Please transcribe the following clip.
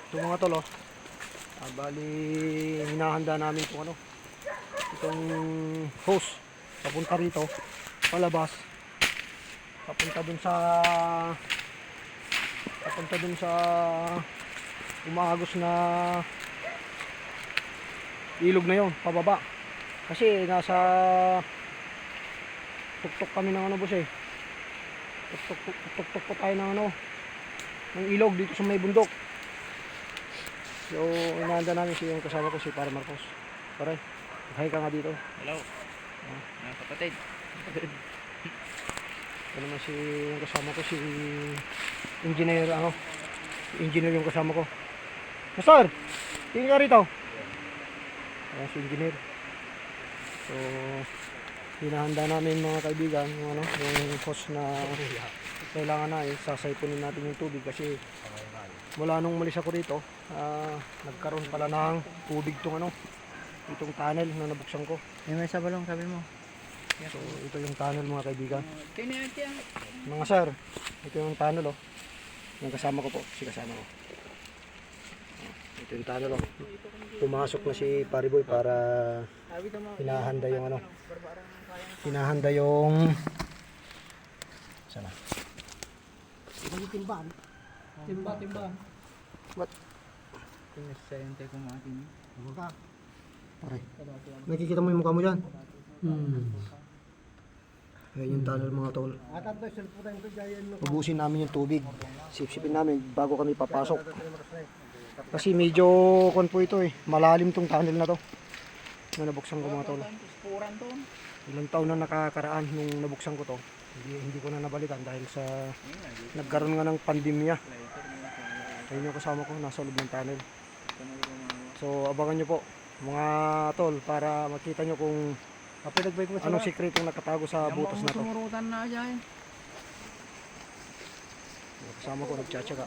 Ito mga tol, oh. Bali, hinahanda namin itong ano, itong hose papunta rito, palabas, papunta dun sa umaagos na ilog na yon, pababa. Kasi nasa tuktok kami ng ano boss eh. Tuktok po tayo ng ano, ng ilog dito sa may bundok. So, inaanda namin yung kasama ko, si Para Marcos. Pare, hi ka nga dito. Hello. Kapatid. Ito naman yung kasama ko, si engineer, engineer yung kasama ko. Master, tingin ka rito. Ayan si engineer. So, hinahanda namin mga kaibigan, yung hose na kailangan na sasaypunin natin yung tubig kasi mula nung umalis ako rito, nagkaroon pala ng tubig itong tunnel na nabuksan ko. May sabalong sabi mo. So ito yung tunnel mga kaibigan. Kinati ang. Mga sir, ito yung tunnel yung kasama ko po, si kasama ko. Ito yung tunnel Pumasok na si Pariboy para hinahanda yung sana. Timba. What? Pinasayante ko mga tin. Pare, nakikita mo yung mukha mo dyan? Ayan yung tunnel mga tol. Ubusin namin yung tubig. Sipsipin namin bago kami papasok. Kasi medyo po ito malalim tong tunnel na to. Na nabuksan ko mga tol. Ilang taon na nakakaraan nung nabuksan ko to. Hindi ko na nabalikan dahil sa nagkaroon nga ng pandemya. Ayun yung kasama ko nasa loob ng tunnel. So abangan nyo po mga tol para makita nyo kung anong sikretong nakatago sa butas na to. Tumurutan na dyan. Kasama ko nagtsatsaga.